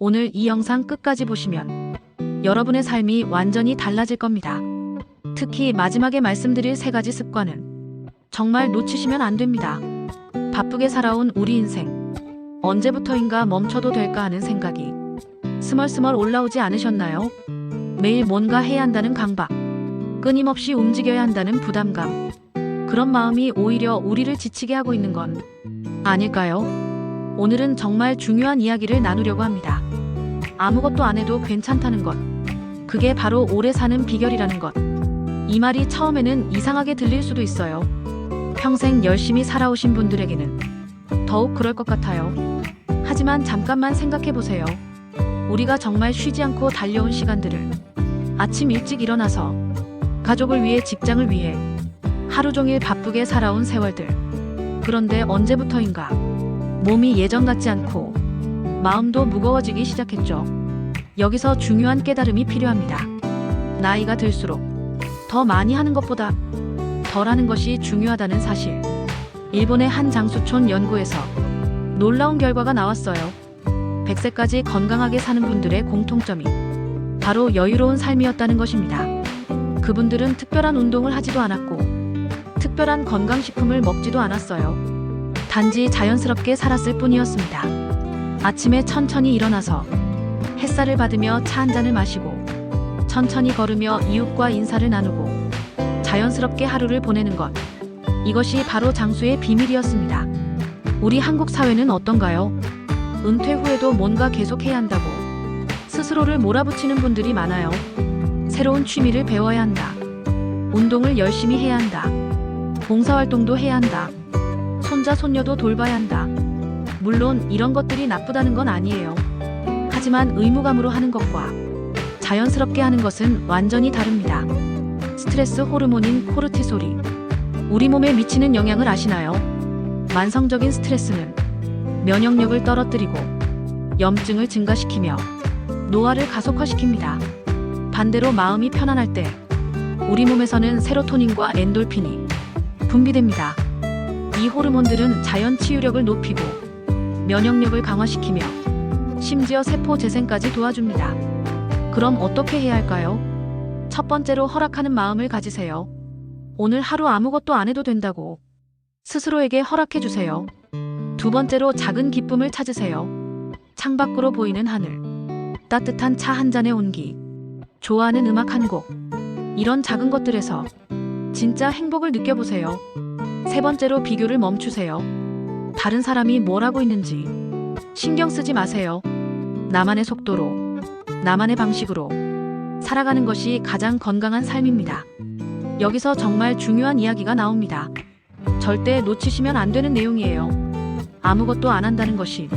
오늘 이 영상 끝까지 보시면 여러분의 삶이 완전히 달라질 겁니다. 특히 마지막에 말씀드릴 3가지 습관은 정말 놓치시면 안 됩니다. 바쁘게 살아온 우리 인생, 언제부터인가 멈춰도 될까 하는 생각이 스멀스멀 올라오지 않으셨나요? 매일 뭔가 해야 한다는 강박, 끊임없이 움직여야 한다는 부담감, 그런 마음이 오히려 우리를 지치게 하고 있는 건 아닐까요? 오늘은 정말 중요한 이야기를 나누려고 합니다. 아무것도 안 해도 괜찮다는 것, 그게 바로 오래 사는 비결이라는 것. 이 말이 처음에는 이상하게 들릴 수도 있어요. 평생 열심히 살아오신 분들에게는 더욱 그럴 것 같아요. 하지만 잠깐만 생각해 보세요. 우리가 정말 쉬지 않고 달려온 시간들을 아침 일찍 일어나서 가족을 위해, 직장을 위해 하루 종일 바쁘게 살아온 세월들. 그런데 언제부터인가 몸이 예전 같지 않고 마음도 무거워지기 시작했죠. 여기서 중요한 깨달음이 필요합니다. 나이가 들수록 더 많이 하는 것보다 덜 하는 것이 중요하다는 사실. 일본의 한 장수촌 연구에서 놀라운 결과가 나왔어요. 100세까지 건강하게 사는 분들의 공통점이 바로 여유로운 삶이었다는 것입니다. 그분들은 특별한 운동을 하지도 않았고 특별한 건강식품을 먹지도 않았어요. 단지 자연스럽게 살았을 뿐이었습니다. 아침에 천천히 일어나서 햇살을 받으며 차 한 잔을 마시고 천천히 걸으며 이웃과 인사를 나누고 자연스럽게 하루를 보내는 것. 이것이 바로 장수의 비밀이었습니다. 우리 한국 사회는 어떤가요? 은퇴 후에도 뭔가 계속해야 한다고 스스로를 몰아붙이는 분들이 많아요. 새로운 취미를 배워야 한다. 운동을 열심히 해야 한다. 봉사활동도 해야 한다. 손자 손녀도 돌봐야 한다. 물론 이런 것들이 나쁘다는 건 아니에요. 하지만 의무감으로 하는 것과 자연스럽게 하는 것은 완전히 다릅니다. 스트레스 호르몬인 코르티솔이 우리 몸에 미치는 영향을 아시나요? 만성적인 스트레스는 면역력을 떨어뜨리고 염증을 증가시키며 노화를 가속화시킵니다. 반대로 마음이 편안할 때 우리 몸에서는 세로토닌과 엔돌핀이 분비됩니다. 이 호르몬들은 자연 치유력을 높이고 면역력을 강화시키며 심지어 세포 재생까지 도와줍니다. 그럼 어떻게 해야 할까요? 첫 번째로 허락하는 마음을 가지세요. 오늘 하루 아무것도 안 해도 된다고 스스로에게 허락해 주세요. 두 번째로 작은 기쁨을 찾으세요. 창밖으로 보이는 하늘, 따뜻한 차 한 잔의 온기, 좋아하는 음악 한 곡, 이런 작은 것들에서 진짜 행복을 느껴보세요. 세 번째로 비교를 멈추세요. 다른 사람이 뭘 하고 있는지 신경 쓰지 마세요. 나만의 속도로, 나만의 방식으로 살아가는 것이 가장 건강한 삶입니다. 여기서 정말 중요한 이야기가 나옵니다. 절대 놓치시면 안 되는 내용이에요. 아무것도 안 한다는 것이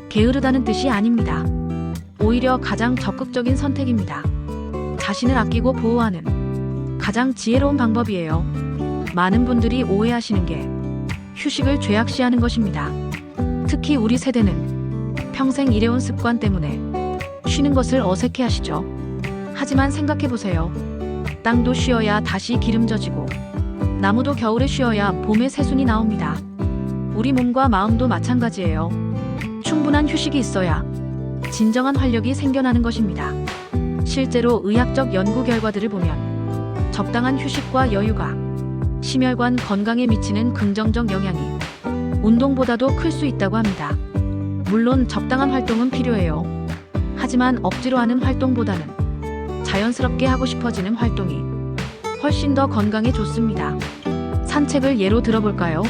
게으르다는 뜻이 아닙니다. 오히려 가장 적극적인 선택입니다. 자신을 아끼고 보호하는 가장 지혜로운 방법이에요. 많은 분들이 오해하시는 게 휴식을 죄악시하는 것입니다. 특히 우리 세대는 평생 일해온 습관 때문에 쉬는 것을 어색해하시죠. 하지만 생각해보세요. 땅도 쉬어야 다시 기름져지고 나무도 겨울에 쉬어야 봄에 새순이 나옵니다. 우리 몸과 마음도 마찬가지예요. 충분한 휴식이 있어야 진정한 활력이 생겨나는 것입니다. 실제로 의학적 연구 결과들을 보면 적당한 휴식과 여유가 심혈관 건강에 미치는 긍정적 영향이 운동보다도 클 수 있다고 합니다. 물론 적당한 활동은 필요해요. 하지만 억지로 하는 활동보다는 자연스럽게 하고 싶어지는 활동이 훨씬 더 건강에 좋습니다. 산책을 예로 들어볼까요?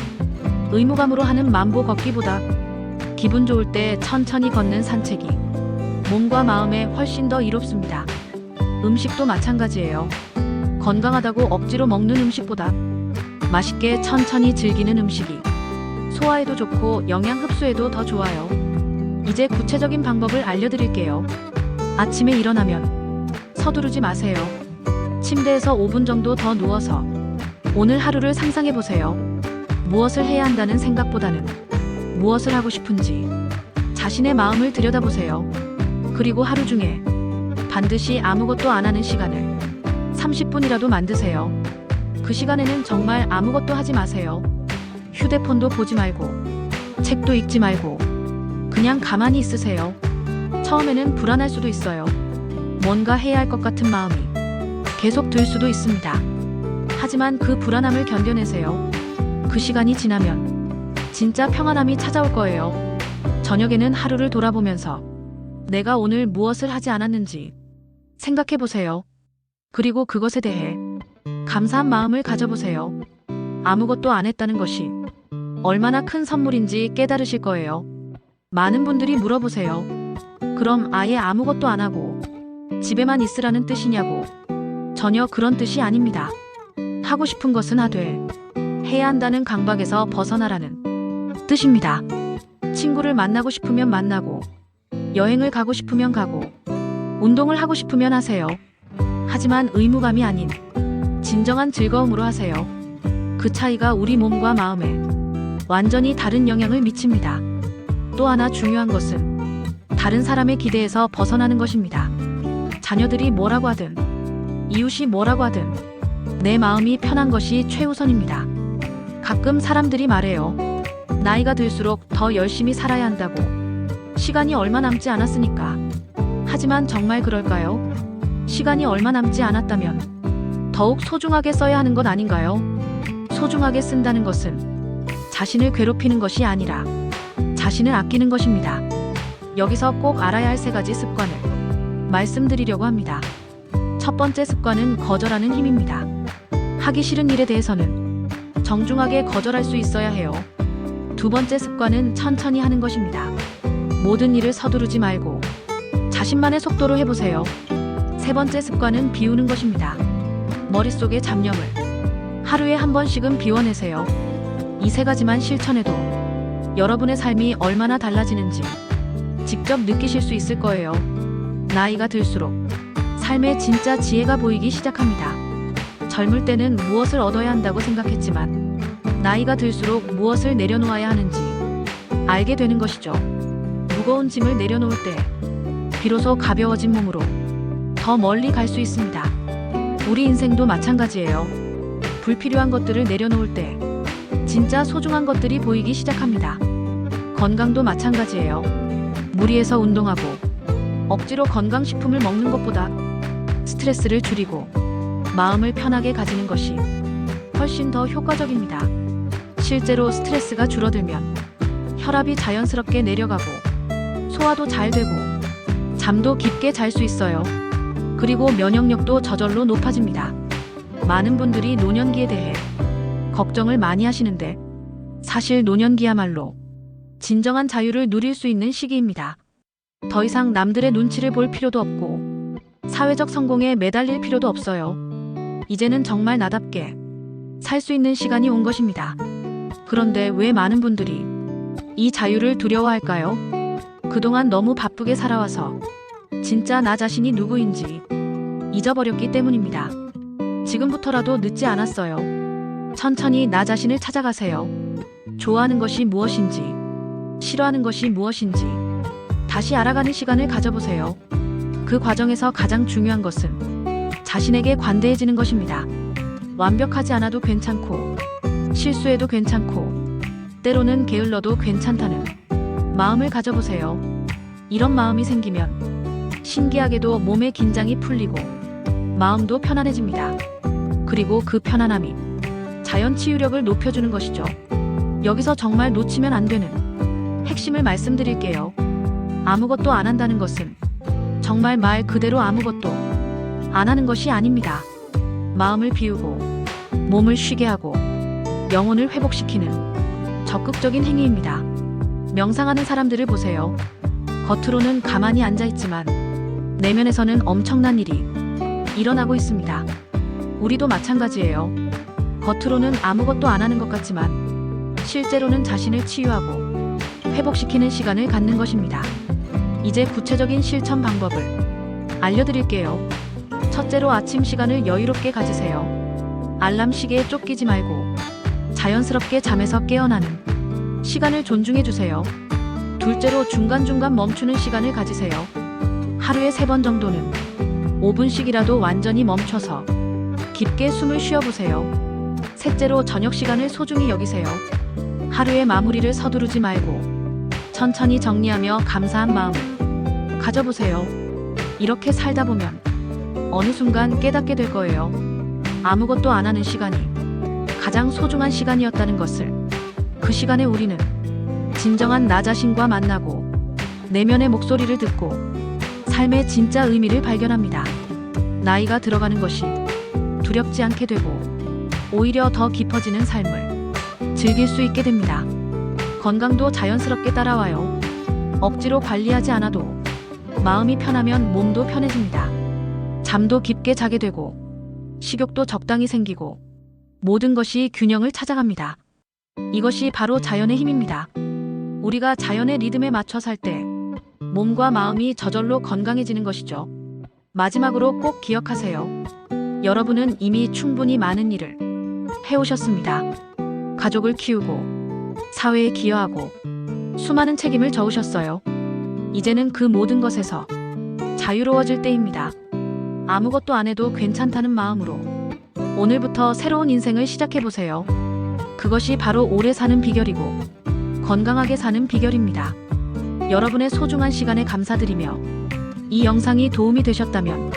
의무감으로 하는 만보 걷기보다 기분 좋을 때 천천히 걷는 산책이 몸과 마음에 훨씬 더 이롭습니다. 음식도 마찬가지예요. 건강하다고 억지로 먹는 음식보다 맛있게 천천히 즐기는 음식이 소화에도 좋고 영양 흡수에도 더 좋아요. 이제 구체적인 방법을 알려드릴게요. 아침에 일어나면 서두르지 마세요. 침대에서 5분 정도 더 누워서 오늘 하루를 상상해보세요. 무엇을 해야 한다는 생각보다는 무엇을 하고 싶은지 자신의 마음을 들여다보세요. 그리고 하루 중에 반드시 아무것도 안 하는 시간을 30분이라도 만드세요. 그 시간에는 정말 아무것도 하지 마세요. 휴대폰도 보지 말고 책도 읽지 말고 그냥 가만히 있으세요. 처음에는 불안할 수도 있어요. 뭔가 해야 할 것 같은 마음이 계속 들 수도 있습니다. 하지만 그 불안함을 견뎌내세요. 그 시간이 지나면 진짜 평안함이 찾아올 거예요. 저녁에는 하루를 돌아보면서 내가 오늘 무엇을 하지 않았는지 생각해 보세요. 그리고 그것에 대해 감사한 마음을 가져보세요. 아무것도 안 했다는 것이 얼마나 큰 선물인지 깨달으실 거예요. 많은 분들이 물어보세요. 그럼 아예 아무것도 안 하고 집에만 있으라는 뜻이냐고. 전혀 그런 뜻이 아닙니다. 하고 싶은 것은 하되 해야 한다는 강박에서 벗어나라는 뜻입니다. 친구를 만나고 싶으면 만나고, 여행을 가고 싶으면 가고, 운동을 하고 싶으면 하세요. 하지만 의무감이 아닌 진정한 즐거움으로 하세요. 그 차이가 우리 몸과 마음에 완전히 다른 영향을 미칩니다. 또 하나 중요한 것은 다른 사람의 기대에서 벗어나는 것입니다. 자녀들이 뭐라고 하든, 이웃이 뭐라고 하든 내 마음이 편한 것이 최우선입니다. 가끔 사람들이 말해요. 나이가 들수록 더 열심히 살아야 한다고. 시간이 얼마 남지 않았으니까. 하지만 정말 그럴까요? 시간이 얼마 남지 않았다면 더욱 소중하게 써야 하는 것 아닌가요? 소중하게 쓴다는 것은 자신을 괴롭히는 것이 아니라 자신을 아끼는 것입니다. 여기서 꼭 알아야 할 3가지 습관을 말씀드리려고 합니다. 첫 번째 습관은 거절하는 힘입니다. 하기 싫은 일에 대해서는 정중하게 거절할 수 있어야 해요. 두 번째 습관은 천천히 하는 것입니다. 모든 일을 서두르지 말고 자신만의 속도로 해보세요. 세 번째 습관은 비우는 것입니다. 머릿속의 잡념을 하루에 한 번씩은 비워내세요. 이 3가지만 실천해도 여러분의 삶이 얼마나 달라지는지 직접 느끼실 수 있을 거예요. 나이가 들수록 삶의 진짜 지혜가 보이기 시작합니다. 젊을 때는 무엇을 얻어야 한다고 생각했지만 나이가 들수록 무엇을 내려놓아야 하는지 알게 되는 것이죠. 무거운 짐을 내려놓을 때 비로소 가벼워진 몸으로 더 멀리 갈 수 있습니다. 우리 인생도 마찬가지예요. 불필요한 것들을 내려놓을 때 진짜 소중한 것들이 보이기 시작합니다. 건강도 마찬가지예요. 무리해서 운동하고 억지로 건강식품을 먹는 것보다 스트레스를 줄이고 마음을 편하게 가지는 것이 훨씬 더 효과적입니다. 실제로 스트레스가 줄어들면 혈압이 자연스럽게 내려가고 소화도 잘 되고 잠도 깊게 잘 수 있어요. 그리고 면역력도 저절로 높아집니다. 많은 분들이 노년기에 대해 걱정을 많이 하시는데 사실 노년기야말로 진정한 자유를 누릴 수 있는 시기입니다. 더 이상 남들의 눈치를 볼 필요도 없고 사회적 성공에 매달릴 필요도 없어요. 이제는 정말 나답게 살 수 있는 시간이 온 것입니다. 그런데 왜 많은 분들이 이 자유를 두려워할까요? 그동안 너무 바쁘게 살아와서 진짜 나 자신이 누구인지 잊어버렸기 때문입니다. 지금부터라도 늦지 않았어요. 천천히 나 자신을 찾아가세요. 좋아하는 것이 무엇인지, 싫어하는 것이 무엇인지 다시 알아가는 시간을 가져보세요. 그 과정에서 가장 중요한 것은 자신에게 관대해지는 것입니다. 완벽하지 않아도 괜찮고, 실수해도 괜찮고, 때로는 게을러도 괜찮다는 마음을 가져보세요. 이런 마음이 생기면 신기하게도 몸의 긴장이 풀리고 마음도 편안해집니다. 그리고 그 편안함이 자연 치유력을 높여주는 것이죠. 여기서 정말 놓치면 안 되는 핵심을 말씀드릴게요. 아무것도 안 한다는 것은 정말 말 그대로 아무것도 안 하는 것이 아닙니다. 마음을 비우고 몸을 쉬게 하고 영혼을 회복시키는 적극적인 행위입니다. 명상하는 사람들을 보세요. 겉으로는 가만히 앉아있지만 내면에서는 엄청난 일이 일어나고 있습니다. 우리도 마찬가지예요. 겉으로는 아무것도 안 하는 것 같지만 실제로는 자신을 치유하고 회복시키는 시간을 갖는 것입니다. 이제 구체적인 실천 방법을 알려드릴게요. 첫째로 아침 시간을 여유롭게 가지세요. 알람 시계에 쫓기지 말고 자연스럽게 잠에서 깨어나는 시간을 존중해주세요. 둘째로 중간중간 멈추는 시간을 가지세요. 하루에 3번 정도는 5분씩이라도 완전히 멈춰서 깊게 숨을 쉬어보세요. 셋째로 저녁 시간을 소중히 여기세요. 하루의 마무리를 서두르지 말고 천천히 정리하며 감사한 마음을 가져보세요. 이렇게 살다 보면 어느 순간 깨닫게 될 거예요. 아무것도 안 하는 시간이 가장 소중한 시간이었다는 것을. 그 시간에 우리는 진정한 나 자신과 만나고 내면의 목소리를 듣고 삶의 진짜 의미를 발견합니다. 나이가 들어가는 것이 두렵지 않게 되고 오히려 더 깊어지는 삶을 즐길 수 있게 됩니다. 건강도 자연스럽게 따라와요. 억지로 관리하지 않아도 마음이 편하면 몸도 편해집니다. 잠도 깊게 자게 되고 식욕도 적당히 생기고 모든 것이 균형을 찾아갑니다. 이것이 바로 자연의 힘입니다. 우리가 자연의 리듬에 맞춰 살 때 몸과 마음이 저절로 건강해지는 것이죠. 마지막으로 꼭 기억하세요. 여러분은 이미 충분히 많은 일을 해오셨습니다. 가족을 키우고 사회에 기여하고 수많은 책임을 져오셨어요. 이제는 그 모든 것에서 자유로워질 때입니다. 아무것도 안 해도 괜찮다는 마음으로 오늘부터 새로운 인생을 시작해보세요. 그것이 바로 오래 사는 비결이고 건강하게 사는 비결입니다. 여러분의 소중한 시간에 감사드리며 이 영상이 도움이 되셨다면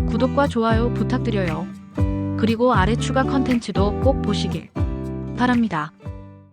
구독과 좋아요 부탁드려요. 그리고 아래 추가 컨텐츠도 꼭 보시길 바랍니다.